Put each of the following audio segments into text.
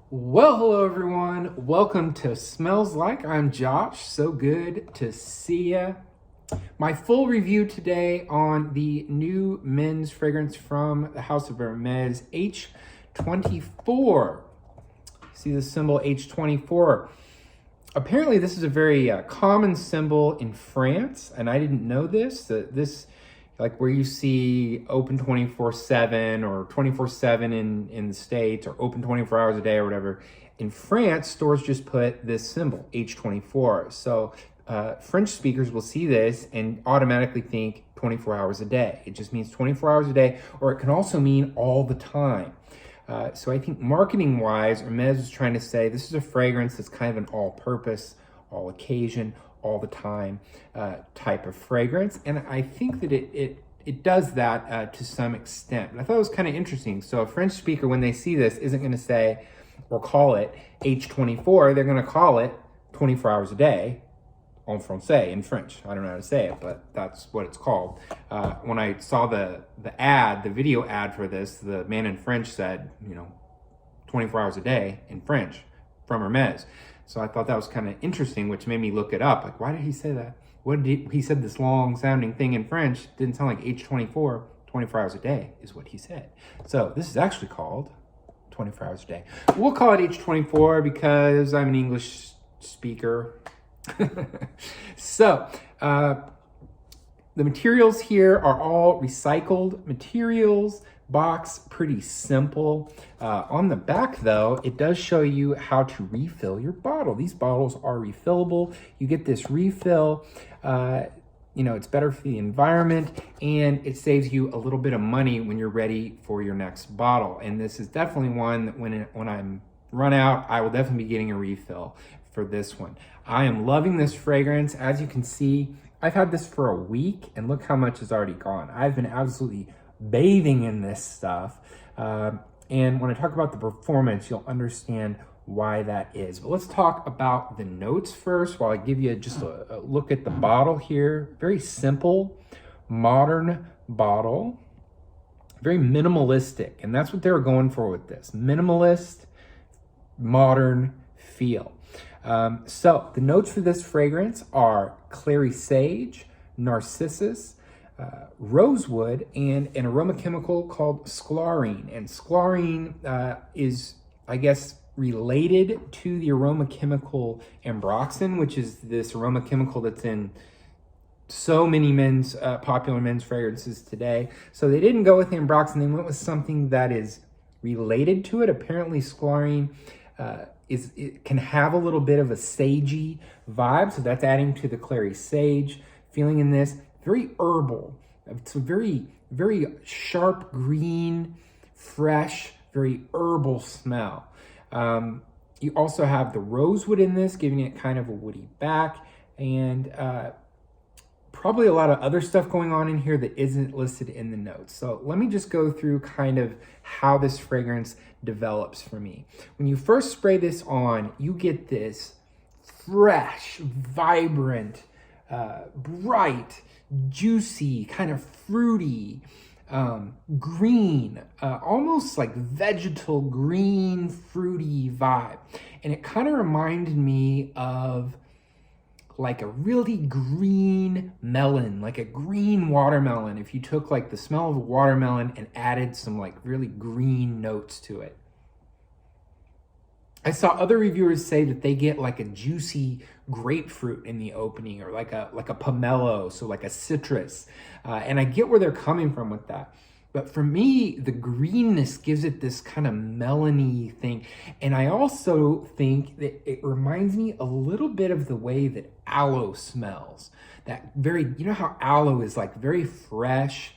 Well, hello everyone. Welcome to Smells Like. I'm Josh. So good to see ya. My full review today on the new men's fragrance from the house of Hermes H24. See the symbol H24. Apparently this is a very common symbol in France, and I didn't know this. This like where you see open 24/7 or 24/7 in the States, or open 24 hours a day or whatever. In France, stores just put this symbol, H24. So French speakers will see this and automatically think 24 hours a day. It just means 24 hours a day, or it can also mean all the time. So I think marketing-wise, Hermes is trying to say this is a fragrance that's kind of an all-purpose, all-occasion, all the time type of fragrance. And I think that it does that to some extent. But I thought it was kind of interesting. So a French speaker, when they see this, isn't going to say or call it H24. They're going to call it 24 hours a day en français, in French. I don't know how to say it, but that's what it's called. When I saw the video ad for this, the man in French said, 24 hours a day in French from Hermes. So I thought that was kind of interesting, which made me look it up. Like, why did he say that? He said this long sounding thing in French, didn't sound like H24, 24 hours a day is what he said. So this is actually called 24 hours a day. We'll call it H24 because I'm an English speaker. So, the materials here are all recycled materials. Box, pretty simple. On the back though, it does show you how to refill your bottle. These bottles are refillable. You get this refill, it's better for the environment, and it saves you a little bit of money when you're ready for your next bottle. And this is definitely one that when I'm run out, I will definitely be getting a refill for this one. I am loving this fragrance. As you can see, I've had this for a week and look how much is already gone. I've been absolutely bathing in this stuff. And when I talk about the performance, you'll understand why that is. But let's talk about the notes first while I give you just a look at the bottle here. Very simple, modern bottle, very minimalistic. And that's what they were going for with this. Minimalist, modern feel. So the notes for this fragrance are clary sage, narcissus, rosewood, and an aroma chemical called sclarine. And sclarine is, I guess, related to the aroma chemical ambroxan, which is this aroma chemical that's in so many popular men's fragrances today. So they didn't go with ambroxan, they went with something that is related to it. Apparently sclarine it can have a little bit of a sagey vibe, so that's adding to the clary sage feeling in this. Very herbal. It's a very, very sharp green, fresh, very herbal smell. You also have the rosewood in this, giving it kind of a woody back, and probably a lot of other stuff going on in here that isn't listed in the notes. So let me just go through kind of how this fragrance develops for me. When you first spray this on, you get this fresh, vibrant, bright, juicy, kind of fruity, green, almost like vegetal green, fruity vibe. And it kind of reminded me of like a really green melon, like a green watermelon. If you took like the smell of a watermelon and added some like really green notes to it. I saw other reviewers say that they get like a juicy grapefruit in the opening, or like a pomelo, so like a citrus. And I get where they're coming from with that. But for me, the greenness gives it this kind of melony thing. And I also think that it reminds me a little bit of the way that aloe smells. That very, you know how aloe is like very fresh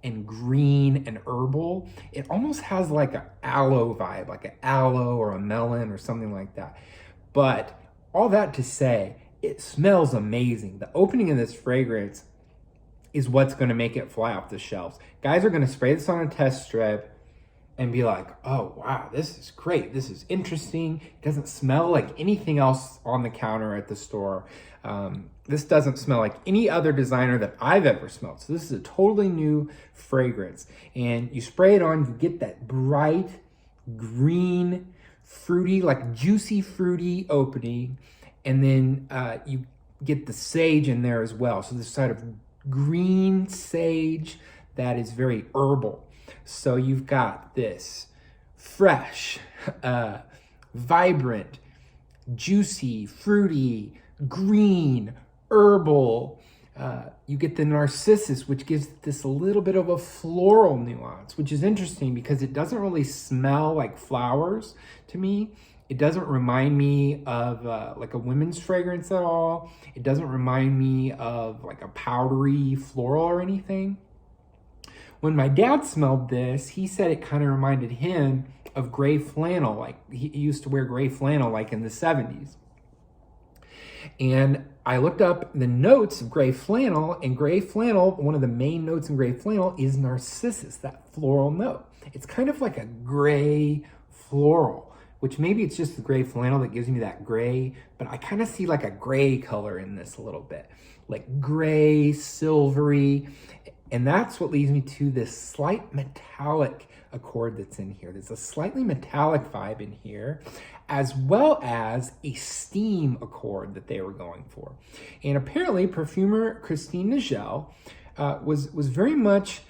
and green and herbal? It almost has like an aloe vibe, like an aloe or a melon or something like that. But all that to say, it smells amazing. The opening of this fragrance is what's going to make it fly off the shelves. Guys are going to spray this on a test strip and be like, oh, wow, this is great. This is interesting. It doesn't smell like anything else on the counter at the store. This doesn't smell like any other designer that I've ever smelled. So this is a totally new fragrance. And you spray it on, you get that bright, green, fruity, like juicy, fruity opening. And then you get the sage in there as well. So this side of green sage that is very herbal. So you've got this fresh, vibrant, juicy, fruity, green, herbal. You get the narcissus, which gives this a little bit of a floral nuance, which is interesting because it doesn't really smell like flowers to me. It doesn't remind me of like a women's fragrance at all. It doesn't remind me of like a powdery floral or anything. When my dad smelled this, he said it kind of reminded him of gray flannel. Like he used to wear gray flannel like in the 70s. And I looked up the notes of gray flannel, and gray flannel, one of the main notes in gray flannel is narcissus, that floral note. It's kind of like a gray floral, which maybe it's just the gray flannel that gives me that gray, but I kind of see like a gray color in this a little bit, like gray, silvery. And that's what leads me to this slight metallic accord that's in here. There's a slightly metallic vibe in here, as well as a steam accord that they were going for. And apparently perfumer Christine Nagel was very much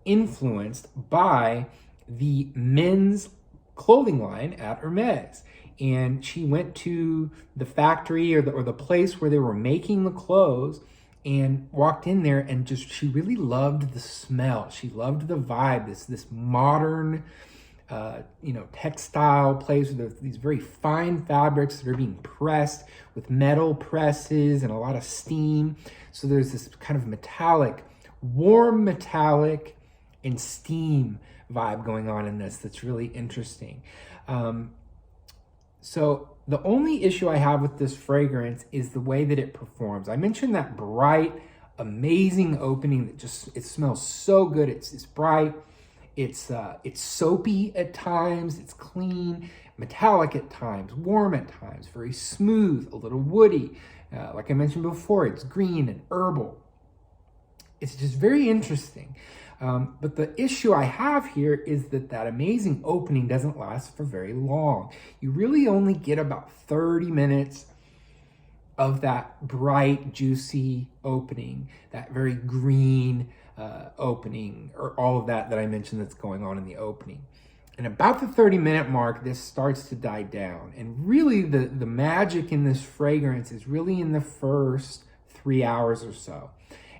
influenced by the men's clothing line at Hermes. And she went to the factory or the place where they were making the clothes and walked in there, and just, she really loved the smell. She loved the vibe, this modern, textile place with these very fine fabrics that are being pressed with metal presses and a lot of steam. So there's this kind of metallic, warm metallic and steam vibe going on in this that's really interesting. So the only issue I have with this fragrance is the way that it performs. I mentioned that bright, amazing opening that just, it smells so good. It's bright, it's soapy at times, it's clean, metallic at times, warm at times, very smooth, a little woody. Like I mentioned before, it's green and herbal. It's just very interesting. But the issue I have here is that amazing opening doesn't last for very long. You really only get about 30 minutes of that bright, juicy opening, that very green opening, or all of that I mentioned that's going on in the opening. And about the 30-minute mark, this starts to die down. And really the magic in this fragrance is really in the first 3 hours or so.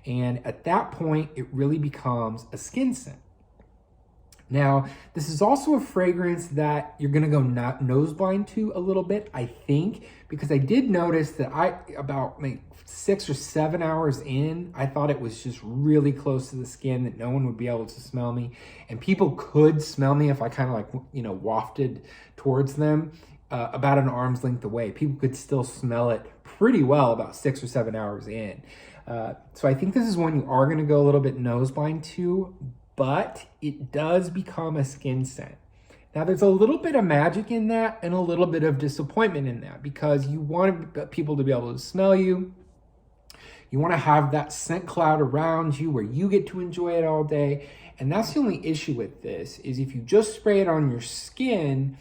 And at that point, it really becomes a skin scent. Now, this is also a fragrance that you're gonna go nose blind to a little bit, I think, because I did notice that about maybe 6 or 7 hours in, I thought it was just really close to the skin, that no one would be able to smell me. And people could smell me if I kind of like, wafted towards them about an arm's length away. People could still smell it pretty well about 6 or 7 hours in. So I think this is one you are going to go a little bit nose blind to, but it does become a skin scent. Now there's a little bit of magic in that and a little bit of disappointment in that, because you want people to be able to smell you. You want to have that scent cloud around you where you get to enjoy it all day. And that's the only issue with this, is if you just spray it on your skin,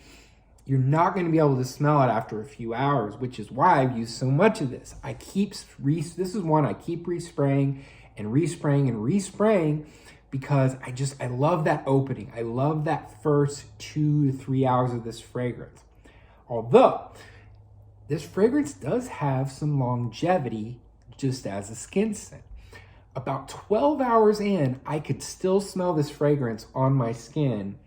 you're not going to be able to smell it after a few hours, which is why I've used so much of this. This is one I keep respraying and respraying and respraying, because I love that opening. I love that first 2 to 3 hours of this fragrance. Although this fragrance does have some longevity just as a skin scent. About 12 hours in, I could still smell this fragrance on my skin,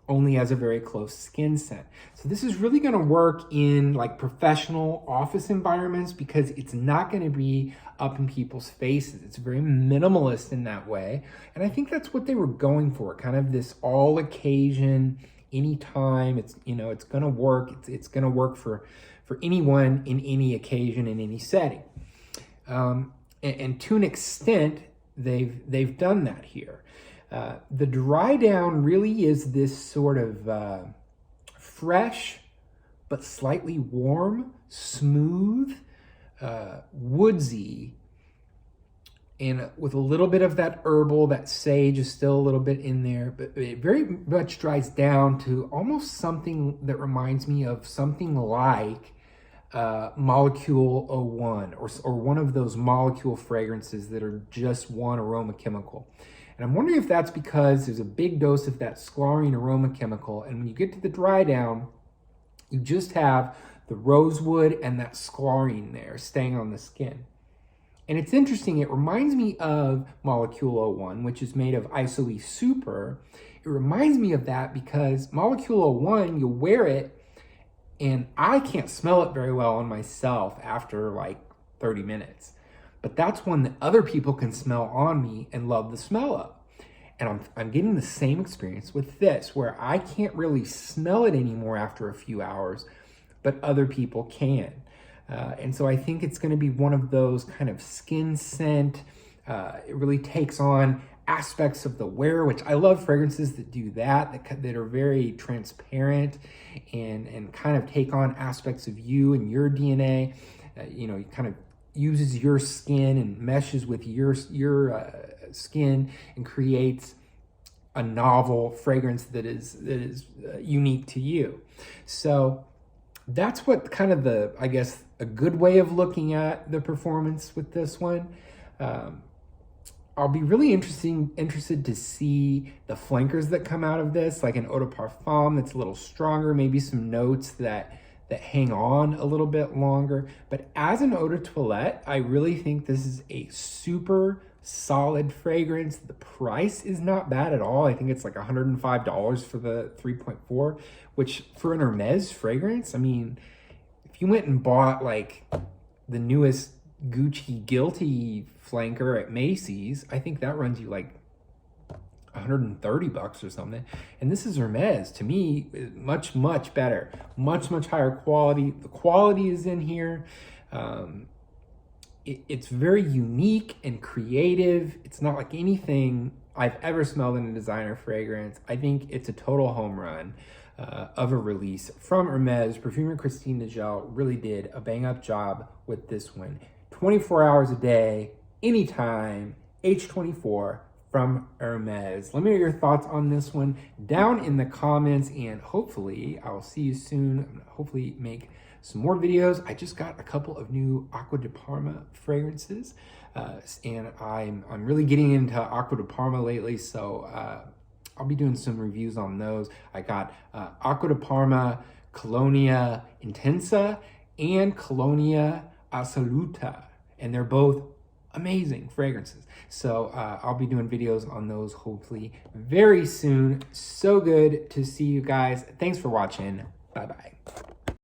only as a very close skin scent. So this is really going to work in like professional office environments, because it's not going to be up in people's faces. It's very minimalist in that way. And I think that's what they were going for, kind of this all occasion, anytime. It's, it's going to work. It's going to work for anyone in any occasion, in any setting. And to an extent, they've done that here. The dry down really is this sort of fresh, but slightly warm, smooth, woodsy, and with a little bit of that herbal, that sage is still a little bit in there, but it very much dries down to almost something that reminds me of something like Molecule 01 or one of those molecule fragrances that are just one aroma chemical. And I'm wondering if that's because there's a big dose of that squalene aroma chemical, and when you get to the dry down, you just have the rosewood and that squalene there staying on the skin. And it's interesting, it reminds me of Molecule 01, which is made of IsoE Super. It reminds me of that because Molecule 01, you wear it, and I can't smell it very well on myself after like 30 minutes. But that's one that other people can smell on me and love the smell of. And I'm getting the same experience with this, where I can't really smell it anymore after a few hours, but other people can. And so I think it's going to be one of those kind of skin scent. It really takes on aspects of the wearer, which I love fragrances that do that are very transparent and kind of take on aspects of you and your DNA. It kind of uses your skin and meshes with your skin and creates a novel fragrance that is unique to you. So that's what kind of a good way of looking at the performance with this one. I'll be really interested to see the flankers that come out of this, like an eau de parfum that's a little stronger, maybe some notes that hang on a little bit longer. But as an eau de toilette, I really think this is a super solid fragrance. The price is not bad at all. I think it's like $105 for the 3.4, which for an Hermes fragrance, I mean, if you went and bought like the newest Gucci Guilty flanker at Macy's, I think that runs you like $130 or something. And this is Hermes. To me, much better, much higher quality. The quality is in here. It's very unique and creative. It's not like anything I've ever smelled in a designer fragrance. I think it's a total home run of a release from Hermes. Perfumer Christine Nagel really did a bang up job with this one. 24 hours a day, anytime, H24 from Hermes. Let me know your thoughts on this one down in the comments, and hopefully I'll see you soon. I'm gonna hopefully make some more videos. I just got a couple of new Acqua di Parma fragrances, and I'm really getting into Acqua di Parma lately, so I'll be doing some reviews on those. I got Acqua di Parma Colonia Intensa and Colonia Assoluta, and they're both amazing fragrances. So I'll be doing videos on those hopefully very soon. So good to see you guys. Thanks for watching. Bye-bye.